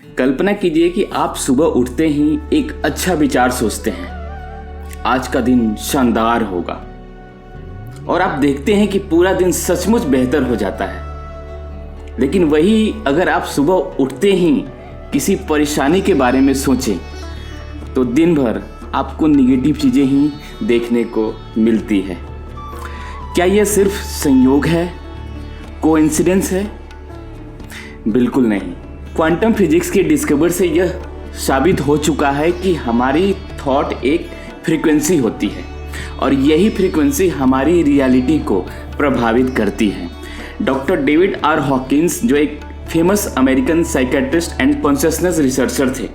कल्पना कीजिए कि आप सुबह उठते ही एक अच्छा विचार सोचते हैं, आज का दिन शानदार होगा, और आप देखते हैं कि पूरा दिन सचमुच बेहतर हो जाता है। लेकिन वही अगर आप सुबह उठते ही किसी परेशानी के बारे में सोचें तो दिन भर आपको निगेटिव चीज़ें ही देखने को मिलती है। क्या यह सिर्फ संयोग है, कोइंसिडेंस है? बिल्कुल नहीं। क्वांटम फिजिक्स के डिस्कवर से यह साबित हो चुका है कि हमारी थॉट एक फ्रीक्वेंसी होती है और यही फ्रीक्वेंसी हमारी रियलिटी को प्रभावित करती है। डॉक्टर डेविड आर हॉकिंस, जो एक famous American psychiatrist and consciousness researcher थे,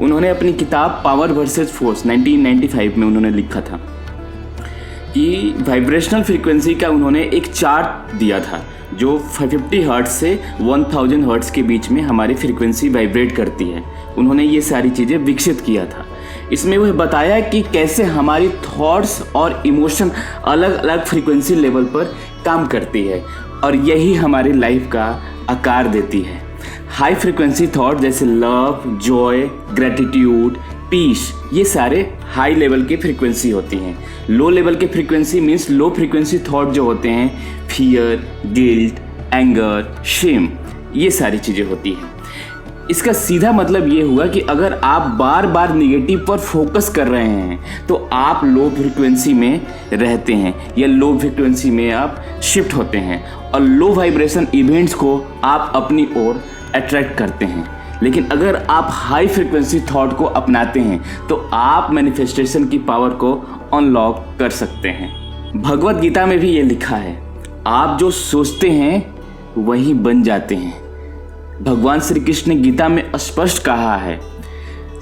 उन्होंने अपनी किताब पावर वर्सेस फोर्स 1995 में उन्होंने लिखा था कि वाइब्रेशनल फ्रीक्वेंसी का उन्होंने एक चार्ट दिया था जो 50 हर्ट्ज से 1000 हर्ट्ज के बीच में हमारी फ्रीक्वेंसी वाइब्रेट करती है। उन्होंने ये सारी चीज़ें विकसित किया था। इसमें वह बताया कि कैसे हमारी थॉट्स और इमोशन अलग अलग फ्रीक्वेंसी लेवल पर काम करती है और यही हमारी लाइफ का आकार देती है। हाई फ्रीक्वेंसी थॉट जैसे लव, जॉय, ग्रेटिट्यूड, पीस, ये सारे हाई लेवल की फ्रीक्वेंसी होती हैं। लो लेवल के frequency means low frequency thought जो होते हैं फियर, गिल्ट, एंगर, शेम, ये सारी चीज़ें होती हैं। इसका सीधा मतलब ये हुआ कि अगर आप बार बार निगेटिव पर फोकस कर रहे हैं तो आप लो फ्रीक्वेंसी में रहते हैं या लो फ्रीक्वेंसी में आप शिफ्ट होते हैं और लो वाइब्रेशन इवेंट्स को आप अपनी ओर अट्रैक्ट करते हैं। लेकिन अगर आप हाई फ्रीक्वेंसी थॉट को अपनाते हैं तो आप मैनिफेस्टेशन की पावर को अनलॉक कर सकते हैं। भगवत गीता में भी ये लिखा है, आप जो सोचते हैं वही बन जाते हैं। भगवान श्री कृष्ण ने गीता में स्पष्ट कहा है,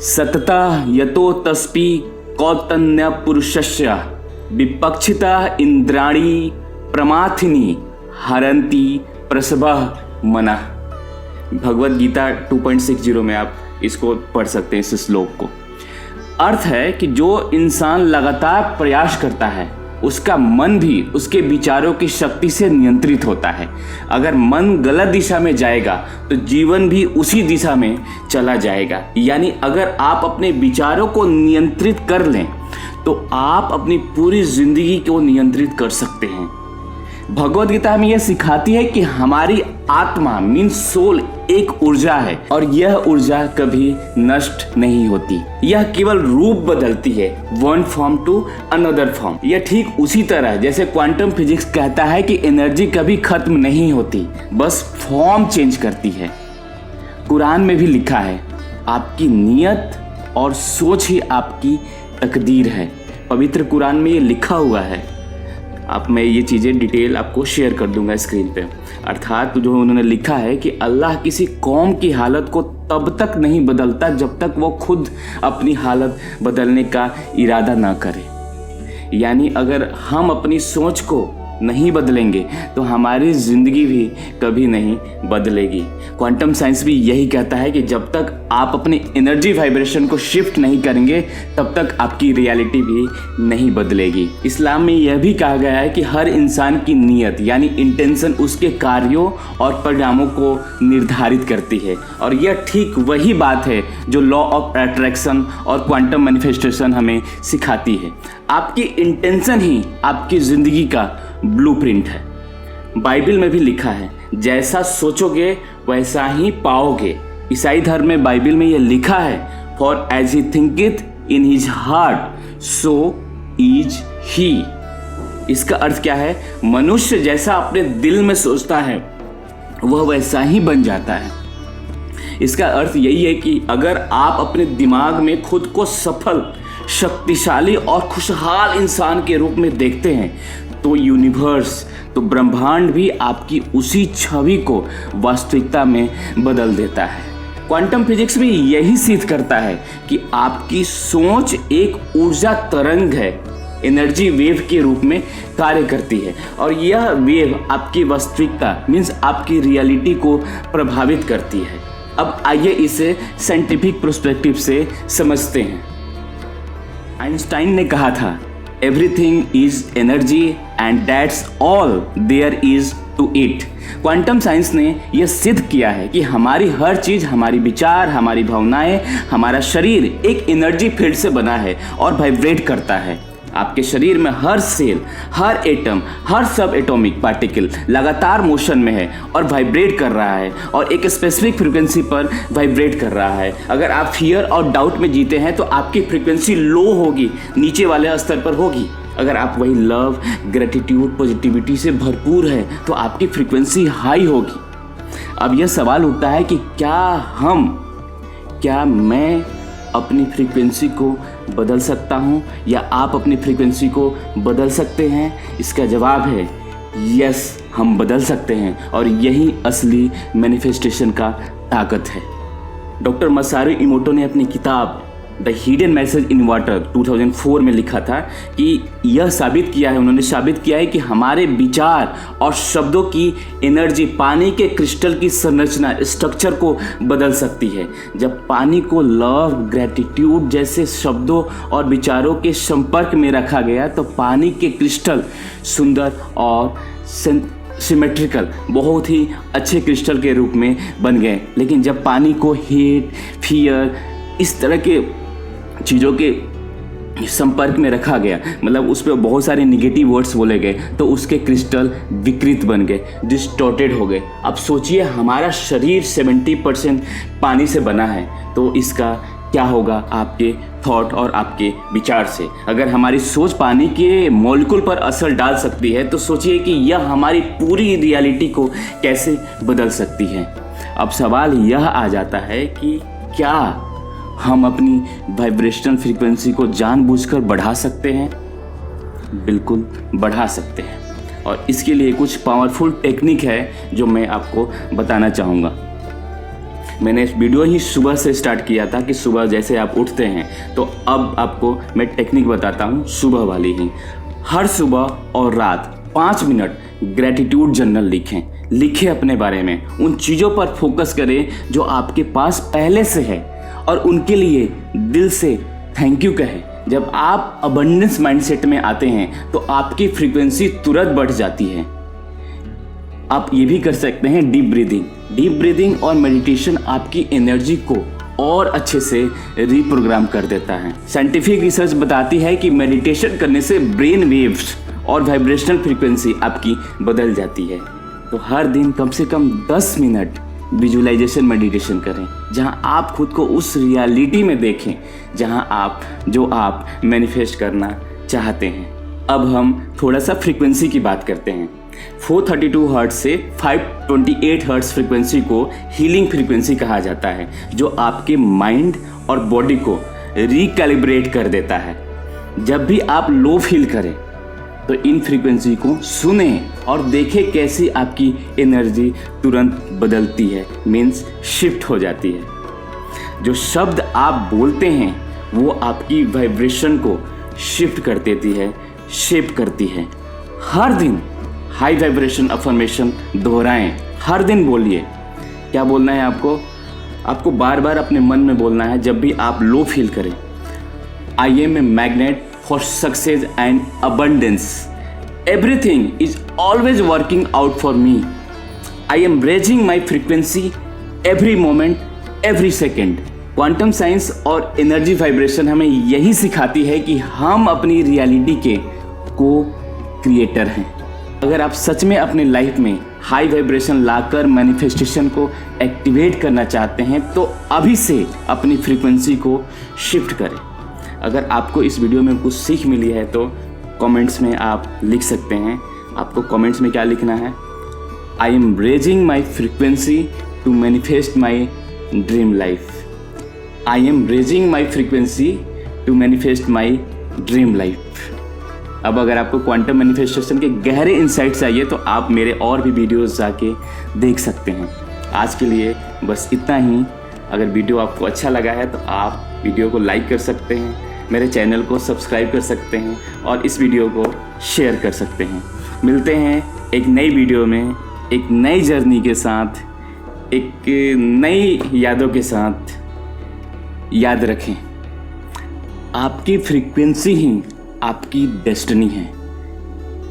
सतता यतो तस्पि कौतन्य पुरुषस्य विपक्षिता इंद्राणी प्रमाथिनी हरंती प्रसभः मनः। भगवत गीता 2.60 में आप इसको पढ़ सकते हैं, इस श्लोक को। अर्थ है कि जो इंसान लगातार प्रयास करता है उसका मन भी उसके विचारों की शक्ति से नियंत्रित होता है। अगर मन गलत दिशा में जाएगा तो जीवन भी उसी दिशा में चला जाएगा। यानी अगर आप अपने विचारों को नियंत्रित कर लें तो आप अपनी पूरी जिंदगी को नियंत्रित कर सकते हैं। भगवत गीता में यह सिखाती है कि हमारी आत्मा मीन्स सोल एक ऊर्जा है और यह ऊर्जा कभी नष्ट नहीं होती। यह केवल रूप बदलती है, one form to another form. यह ठीक उसी तरह जैसे क्वांटम फिजिक्स कहता है कि एनर्जी कभी खत्म नहीं होती, बस फॉर्म चेंज करती है। कुरान में भी लिखा है, आपकी नियत और सोच ही आपकी तकदीर है। पवित्र कुरान में ये लिखा हुआ है। अब मैं ये चीज़ें डिटेल आपको शेयर कर दूंगा स्क्रीन पे। अर्थात जो उन्होंने लिखा है कि अल्लाह किसी कौम की हालत को तब तक नहीं बदलता जब तक वो खुद अपनी हालत बदलने का इरादा ना करे। यानी अगर हम अपनी सोच को नहीं बदलेंगे तो हमारी ज़िंदगी भी कभी नहीं बदलेगी। क्वांटम साइंस भी यही कहता है कि जब तक आप अपनी एनर्जी वाइब्रेशन को शिफ्ट नहीं करेंगे तब तक आपकी रियलिटी भी नहीं बदलेगी। इस्लाम में यह भी कहा गया है कि हर इंसान की नीयत यानी इंटेंशन उसके कार्यों और परिणामों को निर्धारित करती है और यह ठीक वही बात है जो लॉ ऑफ अट्रैक्शन और क्वांटम मैनिफेस्टेशन हमें सिखाती है। आपकी इंटेंशन ही आपकी ज़िंदगी का ब्लूप्रिंट है। बाइबल में भी लिखा है, जैसा सोचोगे वैसा ही पाओगे। ईसाई धर्म में बाइबल में यह लिखा है, for as he thinketh in his heart so is he. इसका अर्थ क्या है? मनुष्य जैसा अपने दिल में सोचता है वह वैसा ही बन जाता है। इसका अर्थ यही है कि अगर आप अपने दिमाग में खुद को सफल, शक्तिशाली और खुशहाल इंसान के रूप में देखते हैं तो यूनिवर्स, तो ब्रह्मांड भी आपकी उसी छवि को वास्तविकता में बदल देता है। क्वांटम फिजिक्स भी यही सिद्ध करता है कि आपकी सोच एक ऊर्जा तरंग है, एनर्जी वेव के रूप में कार्य करती है और यह वेव आपकी वास्तविकता मीन्स आपकी रियलिटी को प्रभावित करती है। अब आइए इसे साइंटिफिक पर्सपेक्टिव से समझते हैं। आइंस्टाइन ने कहा था everything is energy and that's all there is to it. Quantum science ने यह सिद्ध किया है कि हमारी हर चीज़, हमारी विचार, हमारी भावनाएं, हमारा शरीर एक एनर्जी फील्ड से बना है और वाइब्रेट करता है। आपके शरीर में हर सेल, हर एटम, हर सब एटॉमिक पार्टिकल लगातार मोशन में है और वाइब्रेट कर रहा है और एक स्पेसिफिक फ्रीक्वेंसी पर वाइब्रेट कर रहा है। अगर आप फियर और डाउट में जीते हैं तो आपकी फ्रीक्वेंसी लो होगी, नीचे वाले स्तर पर होगी। अगर आप वही लव, ग्रेटिट्यूड, पॉजिटिविटी से भरपूर है तो आपकी फ्रीक्वेंसी हाई होगी। अब यह सवाल उठता है कि क्या मैं अपनी फ्रीक्वेंसी को बदल सकता हूँ या आप अपनी फ्रीक्वेंसी को बदल सकते हैं? इसका जवाब है यस, हम बदल सकते हैं और यही असली मैनिफेस्टेशन का ताकत है। डॉक्टर मसारू इमोटो ने अपनी किताब the hidden message in water 2004 में लिखा था कि यह साबित किया है, उन्होंने साबित किया है कि हमारे विचार और शब्दों की एनर्जी पानी के क्रिस्टल की संरचना, स्ट्रक्चर को बदल सकती है। जब पानी को लव, ग्रेटिट्यूड जैसे शब्दों और विचारों के संपर्क में रखा गया तो पानी के क्रिस्टल सुंदर और सिमेट्रिकल, बहुत ही अच्छे क्रिस्टल के रूप में बन गए। लेकिन जब पानी को हेट, फियर, इस तरह के चीज़ों के संपर्क में रखा गया, मतलब उस पर बहुत सारे निगेटिव वर्ड्स बोले गए, तो उसके क्रिस्टल विकृत बन गए, डिस्टॉर्टेड हो गए। अब सोचिए, हमारा शरीर 70% पानी से बना है, तो इसका क्या होगा आपके थॉट और आपके विचार से? अगर हमारी सोच पानी के मॉलिक्यूल पर असर डाल सकती है तो सोचिए कि यह हमारी पूरी रियलिटी को कैसे बदल सकती है। अब सवाल यह आ जाता है कि क्या हम अपनी वाइब्रेशनल फ्रीक्वेंसी को जानबूझकर बढ़ा सकते हैं? बिल्कुल बढ़ा सकते हैं, और इसके लिए कुछ पावरफुल टेक्निक है जो मैं आपको बताना चाहूँगा। मैंने इस वीडियो ही सुबह से स्टार्ट किया था कि सुबह जैसे आप उठते हैं, तो अब आपको मैं टेक्निक बताता हूँ सुबह वाली ही। हर सुबह और रात 5 मिनट ग्रेटिट्यूड जर्नल लिखें अपने बारे में। उन चीज़ों पर फोकस करें जो आपके पास पहले से है और उनके लिए दिल से थैंक यू कहें। जब आप अबंडेंस माइंडसेट में आते हैं तो आपकी फ्रीक्वेंसी तुरंत बढ़ जाती है। आप ये भी कर सकते हैं डीप ब्रीदिंग और मेडिटेशन आपकी एनर्जी को और अच्छे से रीप्रोग्राम कर देता है। साइंटिफिक रिसर्च बताती है कि मेडिटेशन करने से ब्रेन वेव्स और वाइब्रेशनल फ्रीक्वेंसी आपकी बदल जाती है। तो हर दिन कम से कम 10 मिनट विजुअलाइजेशन मेडिटेशन करें, जहां आप खुद को उस रियलिटी में देखें जो आप मैनिफेस्ट करना चाहते हैं। अब हम थोड़ा सा फ्रीक्वेंसी की बात करते हैं। 432 हर्ट्ज से 528 हर्ट्ज फ्रीक्वेंसी को हीलिंग फ्रीक्वेंसी कहा जाता है, जो आपके माइंड और बॉडी को रिकैलिब्रेट कर देता है। जब भी आप लो फील करें तो इन फ्रीक्वेंसी को सुने और देखें कैसी आपकी एनर्जी तुरंत बदलती है, मीन्स शिफ्ट हो जाती है। जो शब्द आप बोलते हैं वो आपकी वाइब्रेशन को शिफ्ट कर देती है, शेप करती है। हर दिन हाई वाइब्रेशन अफर्मेशन दोहराएं, हर दिन बोलिए। क्या बोलना है आपको बार बार अपने मन में बोलना है जब भी आप लो फील करें। I am a magnet for success and abundance. Everything is always working out for me. I am raising my frequency every moment, every second. Quantum science और एनर्जी वाइब्रेशन हमें यही सिखाती है कि हम अपनी रियलिटी के को-क्रिएटर हैं। अगर आप सच में अपनी लाइफ में हाई वाइब्रेशन लाकर मैनिफेस्टेशन को एक्टिवेट करना चाहते हैं तो अभी से अपनी फ्रीक्वेंसी को शिफ्ट करें। अगर आपको इस वीडियो में कुछ सीख मिली है तो कमेंट्स में आप लिख सकते हैं। आपको कमेंट्स में क्या लिखना है? I am raising my frequency to manifest my dream life. I am raising my frequency to manifest my dream life. अब अगर आपको क्वांटम मैनिफेस्टेशन के गहरे इंसाइट्स चाहिए तो आप मेरे और भी वीडियोस जाके देख सकते हैं। आज के लिए बस इतना ही। अगर वीडियो आपको अच्छा लगा है तो आप वीडियो को लाइक कर सकते हैं, मेरे चैनल को सब्सक्राइब कर सकते हैं और इस वीडियो को शेयर कर सकते हैं। मिलते हैं एक नई वीडियो में, एक नई जर्नी के साथ, एक नई यादों के साथ। याद रखें, आपकी फ्रीक्वेंसी ही आपकी डेस्टिनी है।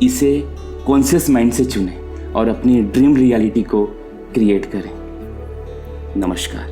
इसे कॉन्शियस माइंड से चुनें और अपनी ड्रीम रियलिटी को क्रिएट करें। नमस्कार।